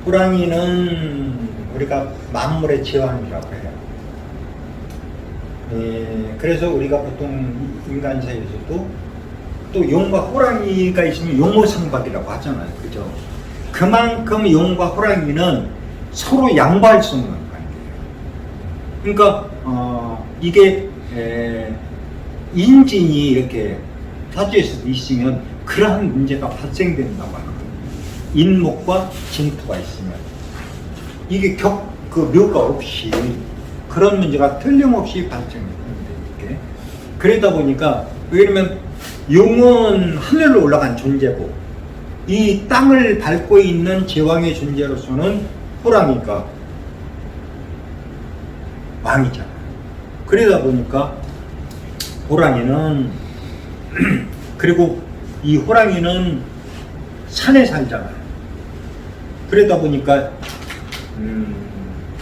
호랑이는 우리가 만물의 제왕이라고 해요. 그래서 우리가 보통 인간 사회에서도 또 용과 호랑이가 있으면 용모상박이라고 하잖아요. 그죠? 그만큼 용과 호랑이는 서로 양보할 수 없는 관계예요. 그러니까 이게 인진이 이렇게 타주에서도 있으면 그러한 문제가 발생된다고 하는 거예요. 인목과 진토가 있으면 이게 그 묘가 없이 그런 문제가 틀림없이 발생합니다. 이렇게. 그러다 보니까 왜냐면 용은 하늘로 올라간 존재고 이 땅을 밟고 있는 제왕의 존재로서는 호랑이가 왕이잖아요. 그러다 보니까 호랑이는 그리고 이 호랑이는 산에 살잖아요. 그러다 보니까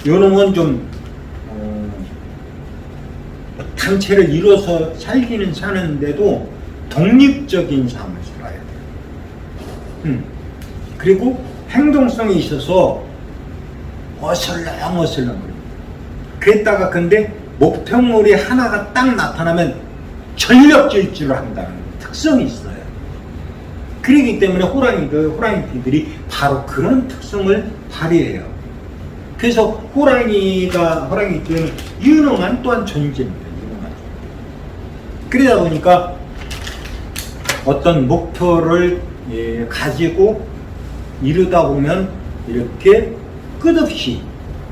요놈은 좀 단체를 이뤄서 살기는 사는데도 독립적인 삶을 살아야 돼요. 그리고 행동성이 있어서 어슬렁어슬렁 그랬다가 근데 목표물이 하나가 딱 나타나면 전력 질주를 한다는 특성이 있어요. 그렇기 때문에 호랑이들이 바로 그런 특성을 발휘해요. 그래서 호랑이들은 유능한 또한 존재입니다. 유능한. 그러다 보니까 어떤 목표를 가지고 이루다 보면 이렇게 끝없이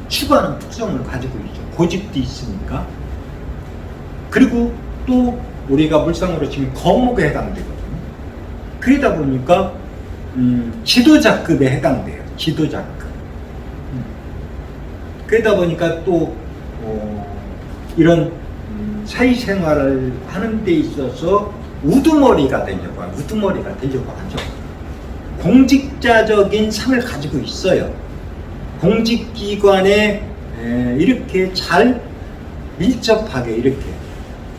추구하는 특성을 가지고 있죠. 고집도 있으니까. 그리고 또 우리가 물상으로 치면 거목에 해당되거든요. 그러다 보니까 지도자급에 해당돼요. 지도자급. 그러다 보니까 또 이런 사회생활을 하는 데 있어서 우두머리가 되려고 하죠. 공직자적인 상을 가지고 있어요. 공직기관에 이렇게 잘 밀접하게 이렇게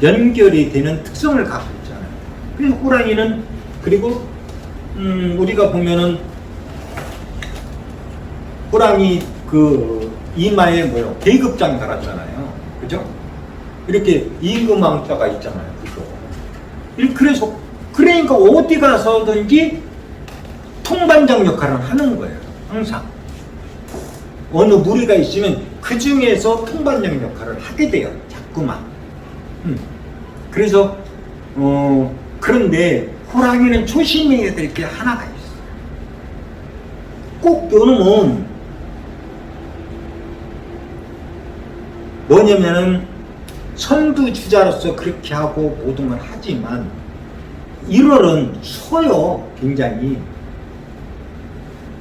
연결이 되는 특성을 갖고 있잖아요. 그래서 호랑이는 그리고 우리가 보면은 호랑이 그 이마에 뭐요 계급장 달았잖아요. 그죠? 이렇게 임금왕자가 있잖아요. 그죠? 그래서 그러니까 어디 가서든지 통반장 역할을 하는 거예요. 항상 어느 무리가 있으면 그 중에서 통반장 역할을 하게 돼요. 자꾸만. 그래서 그런데 호랑이는 조심해야 될 게 하나가 있어요. 꼭 요놈은 뭐냐면은 선두주자로서 그렇게 하고 모든 걸 하지만 1월은 서요.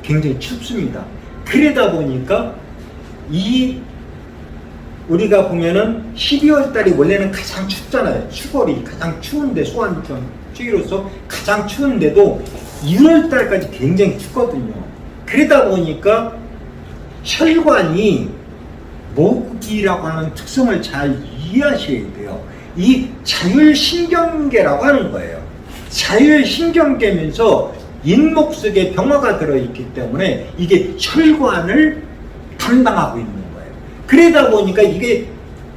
굉장히 춥습니다. 그러다 보니까 우리가 보면은 12월 달이 원래는 가장 춥잖아요. 추월이 가장 추운데 추위로서 가장 추운데도 1월 달까지 굉장히 춥거든요. 그러다 보니까 혈관이 목이라고 하는 특성을 잘 이해하셔야 돼요. 이 자율신경계라고 하는 거예요. 자율신경계면서 인목 속에 병화가 들어있기 때문에 이게 혈관을 담당하고 있는 거예요. 그러다 보니까 이게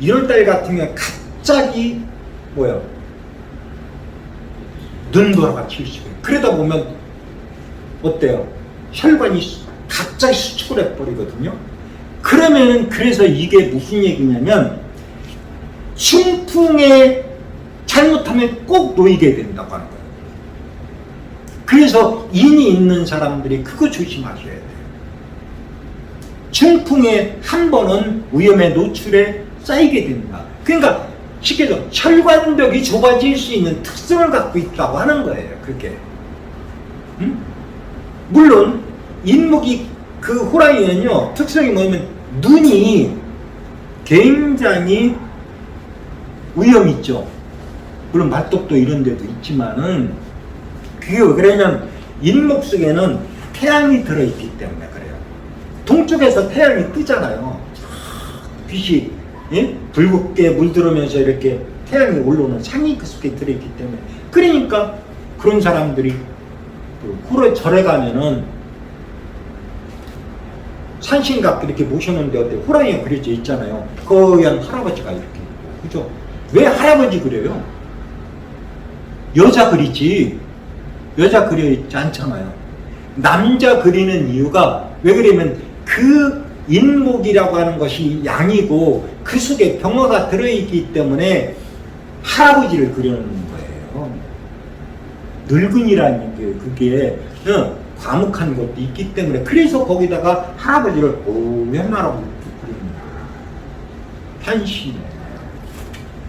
1월달 같은 경우에 갑자기 눈보라가 튀시고 그러다 보면 어때요? 혈관이 갑자기 수축을 해버리거든요. 그러면은 그래서 이게 무슨 얘기냐면 순풍에 잘못하면 꼭 놓이게 된다고 하는 거예요. 그래서 인이 있는 사람들이 그거 조심하셔야 돼요. 중풍에 한 번은 위험에 노출에 쌓이게 된다. 그러니까 쉽게 해서 혈관벽이 좁아질 수 있는 특성을 갖고 있다고 하는 거예요. 그게. 물론 인목이 그 호랑이는요 특성이 뭐냐면 눈이 굉장히 위험 있죠. 물론 말뚝도 이런 데도 있지만은 그게 왜 그러냐면 인목 속에는 태양이 들어있기 때문에 그래요. 동쪽에서 태양이 뜨잖아요. 빛이 붉게 물들으면서 이렇게 태양이 올라오는 상이 그 속에 들어있기 때문에 그러니까 그런 사람들이 절에 가면은 산신각 이렇게 모셨는데 어때 호랑이가 그려져 있잖아요. 거얀 할아버지가 이렇게 있고, 그죠? 왜 할아버지 그려요? 여자 그리지 여자 그려 있지 않잖아요. 남자 그리는 이유가 왜 그러면 그 인목이라고 하는 것이 양이고 그 속에 병화가 들어있기 때문에 할아버지를 그려놓는 거예요. 늙은이라는 게 그게 과묵한 것도 있기 때문에 그래서 거기다가 할아버지를 옛날하고 그리는 거예요. 판시.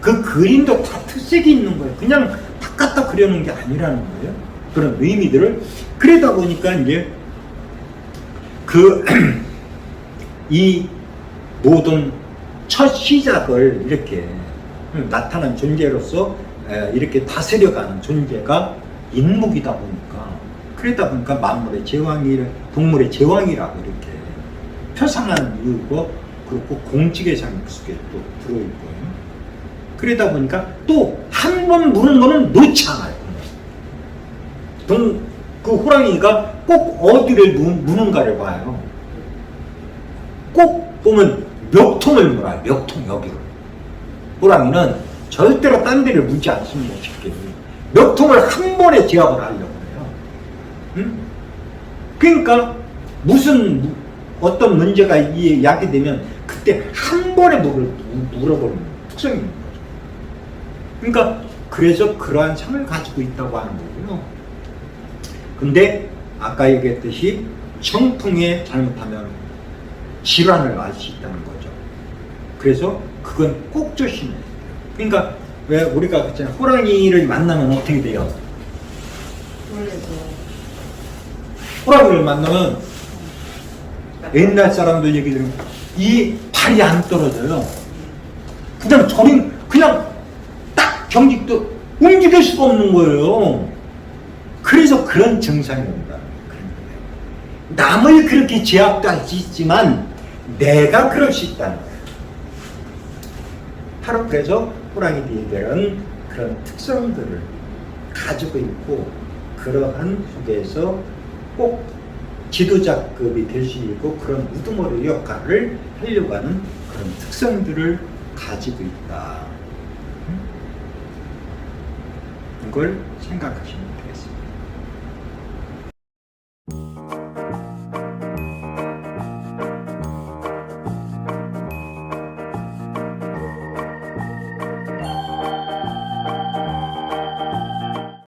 그 그림도 다 특색이 있는 거예요. 그냥 탁 갖다 그려놓은 게 아니라는 거예요. 그런 의미들을. 그러다 보니까 이제 이 모든 첫 시작을 이렇게 나타난 존재로서 이렇게 다스려가는 존재가 인목이다 보니까, 그러다 보니까 만물의 제왕이, 동물의 제왕이라고 이렇게 표상하는 이유고, 그렇고 공직의 상 속에 또 들어있고요. 그러다 보니까 또 한 번 무는 거는 놓지 않아요. 그 호랑이가 꼭 어디를 무는가를 봐요. 꼭 보면 멱통을 물어요. 멱통 여기로. 호랑이는 절대로 딴 데를 무지 않습니다. 쉽게. 멱통을 한 번에 제압을 하려고 해요. 응? 그러니까 어떤 문제가 야기되면 그때 한 번에 물어버리는 특성이 있는 거죠. 그러니까 그래서 그러한 상을 가지고 있다고 하는 거고요. 근데 아까 얘기했듯이 청풍에 잘못하면 질환을 알 수 있다는 거죠. 그래서 그건 꼭 조심해야 돼요. 그러니까 왜 우리가 그랬잖아요. 호랑이를 만나면 어떻게 돼요? 호랑이를 만나면 옛날 사람들 얘기 들으면 이 발이 안 떨어져요. 그냥 딱 경직도 움직일 수가 없는 거예요. 그래서 그런 증상이 온다. 남을 그렇게 제압도 할 수 있지만 내가 그럴 수 있다는 거예요. 바로 그래서 호랑이들은 그런 특성들을 가지고 있고, 그러한 속에서 꼭 지도자급이 될 수 있고 그런 우두머리 역할을 하려고 하는 그런 특성들을 가지고 있다. 이걸 생각하시면